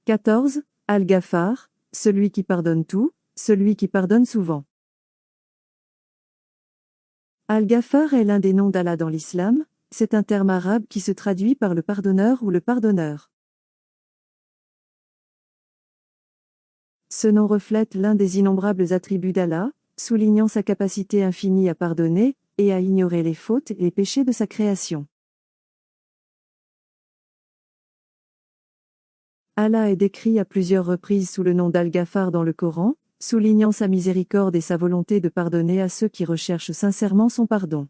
14. Al-Ghaffar, celui qui pardonne tout, celui qui pardonne souvent. Al-Ghaffar est l'un des noms d'Allah dans l'islam, c'est un terme arabe qui se traduit par le pardonneur ou le pardonneur. Ce nom reflète l'un des innombrables attributs d'Allah, soulignant sa capacité infinie à pardonner, et à ignorer les fautes et les péchés de sa création. Allah est décrit à plusieurs reprises sous le nom d'Al-Ghaffar dans le Coran, soulignant sa miséricorde et sa volonté de pardonner à ceux qui recherchent sincèrement son pardon.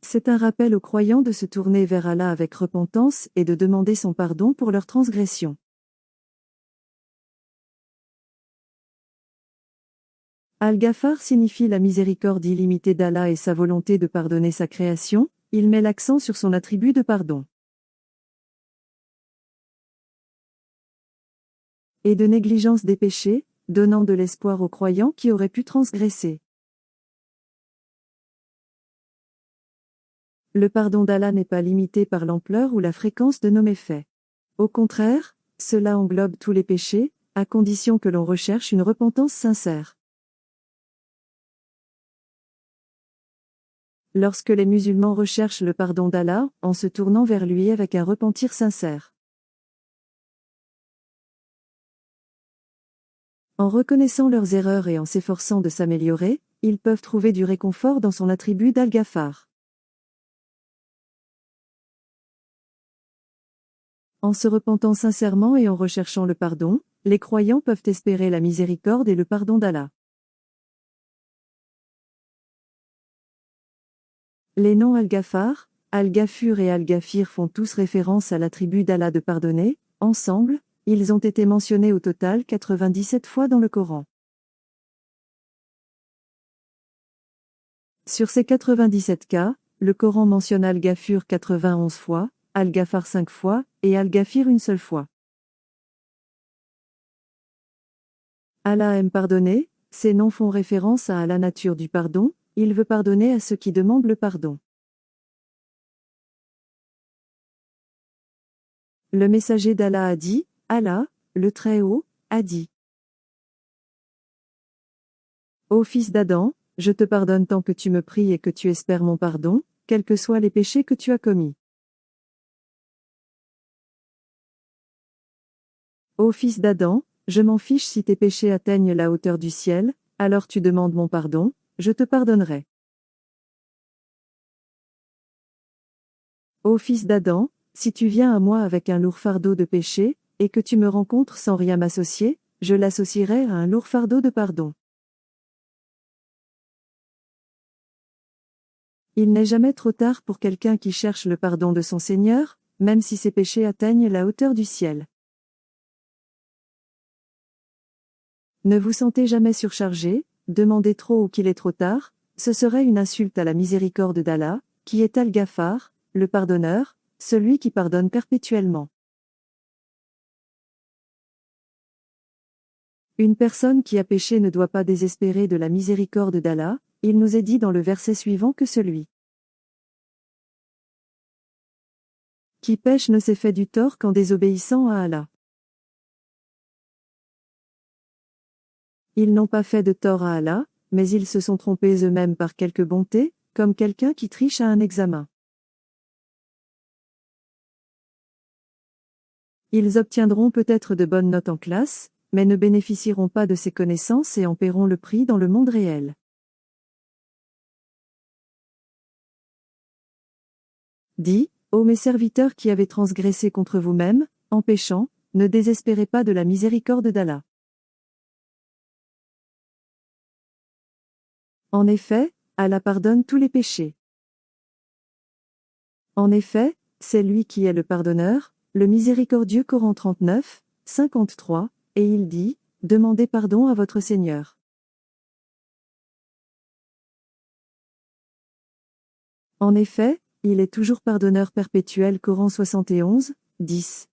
C'est un rappel aux croyants de se tourner vers Allah avec repentance et de demander son pardon pour leurs transgressions. Al-Ghaffar signifie la miséricorde illimitée d'Allah et sa volonté de pardonner sa création, il met l'accent sur son attribut de pardon. Et de négligence des péchés, donnant de l'espoir aux croyants qui auraient pu transgresser. Le pardon d'Allah n'est pas limité par l'ampleur ou la fréquence de nos méfaits. Au contraire, cela englobe tous les péchés, à condition que l'on recherche une repentance sincère. Lorsque les musulmans recherchent le pardon d'Allah, en se tournant vers lui avec un repentir sincère. En reconnaissant leurs erreurs et en s'efforçant de s'améliorer, ils peuvent trouver du réconfort dans son attribut d'Al-Ghaffar. En se repentant sincèrement et en recherchant le pardon, les croyants peuvent espérer la miséricorde et le pardon d'Allah. Les noms Al-Ghaffar, Al-Ghafur et Al-Ghafir font tous référence à l'attribut d'Allah de pardonner. Ensemble, ils ont été mentionnés au total 97 fois dans le Coran. Sur ces 97 cas, le Coran mentionne Al-Ghafur 91 fois, Al-Ghaffar 5 fois, et Al-Ghafir une seule fois. Allah aime pardonner, ces noms font référence à la nature du pardon, il veut pardonner à ceux qui demandent le pardon. Le messager d'Allah a dit, Allah, le Très-Haut, a dit. Ô fils d'Adam, je te pardonne tant que tu me pries et que tu espères mon pardon, quels que soient les péchés que tu as commis. Ô fils d'Adam, je m'en fiche si tes péchés atteignent la hauteur du ciel, alors tu demandes mon pardon, je te pardonnerai. Ô fils d'Adam, si tu viens à moi avec un lourd fardeau de péché, et que tu me rencontres sans rien m'associer, je l'associerai à un lourd fardeau de pardon. Il n'est jamais trop tard pour quelqu'un qui cherche le pardon de son Seigneur, même si ses péchés atteignent la hauteur du ciel. Ne vous sentez jamais surchargé, demandez trop ou qu'il est trop tard, ce serait une insulte à la miséricorde d'Allah, qui est Al-Ghaffar, le pardonneur, celui qui pardonne perpétuellement. Une personne qui a péché ne doit pas désespérer de la miséricorde d'Allah, il nous est dit dans le verset suivant que celui qui pêche ne s'est fait du tort qu'en désobéissant à Allah. Ils n'ont pas fait de tort à Allah, mais ils se sont trompés eux-mêmes par quelque bonté, comme quelqu'un qui triche à un examen. Ils obtiendront peut-être de bonnes notes en classe, mais ne bénéficieront pas de ces connaissances et en paieront le prix dans le monde réel. Dis, ô mes serviteurs qui avez transgressé contre vous-mêmes, en péchant, ne désespérez pas de la miséricorde d'Allah. En effet, Allah pardonne tous les péchés. En effet, c'est lui qui est le pardonneur, le miséricordieux. Coran 39, 53, et il dit, demandez pardon à votre Seigneur. En effet, il est toujours pardonneur perpétuel. Coran 71, 10.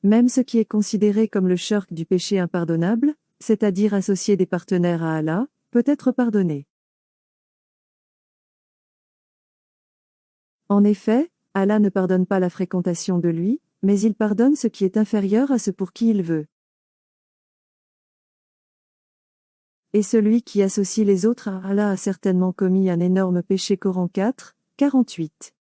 Même ce qui est considéré comme le shirk du péché impardonnable, c'est-à-dire associer des partenaires à Allah, peut être pardonné. En effet, Allah ne pardonne pas la fréquentation de lui, mais il pardonne ce qui est inférieur à ce pour qui il veut. Et celui qui associe les autres à Allah a certainement commis un énorme péché. Coran 4, 48.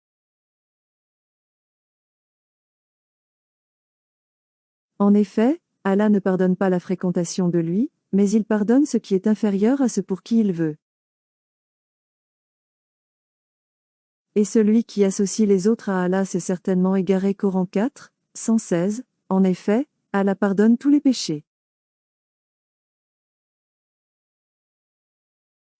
En effet, Allah ne pardonne pas la fréquentation de lui, mais il pardonne ce qui est inférieur à ce pour qui il veut. Et celui qui associe les autres à Allah s'est certainement égaré. Coran 4, 116. En effet, Allah pardonne tous les péchés.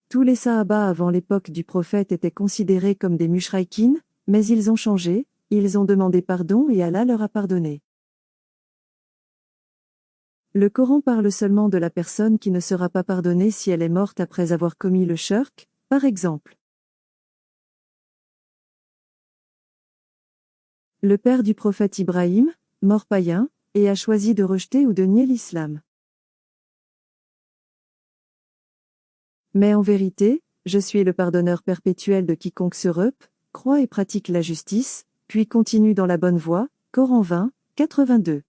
Tous les sahaba avant l'époque du prophète étaient considérés comme des mushrikines, mais ils ont changé, ils ont demandé pardon et Allah leur a pardonné. Le Coran parle seulement de la personne qui ne sera pas pardonnée si elle est morte après avoir commis le shirk, par exemple. Le père du prophète Ibrahim, mort païen, et a choisi de rejeter ou de nier l'islam. Mais en vérité, je suis le pardonneur perpétuel de quiconque se rep, croit et pratique la justice, puis continue dans la bonne voie. Coran 20, 82.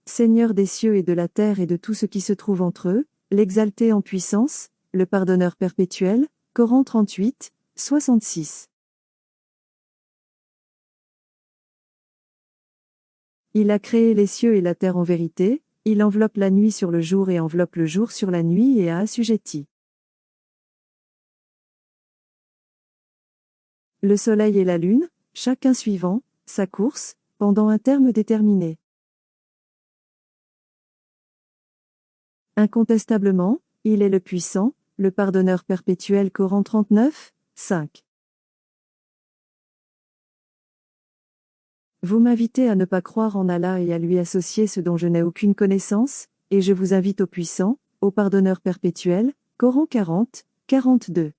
Seigneur des cieux et de la terre et de tout ce qui se trouve entre eux, l'exalté en puissance, le pardonneur perpétuel. Coran 38, 66. Il a créé les cieux et la terre en vérité, il enveloppe la nuit sur le jour et enveloppe le jour sur la nuit et a assujetti le soleil et la lune, chacun suivant sa course, pendant un terme déterminé. Incontestablement, il est le puissant, le pardonneur perpétuel. Coran 39, 5. Vous m'invitez à ne pas croire en Allah et à lui associer ce dont je n'ai aucune connaissance, et je vous invite au puissant, au pardonneur perpétuel. Coran 40, 42.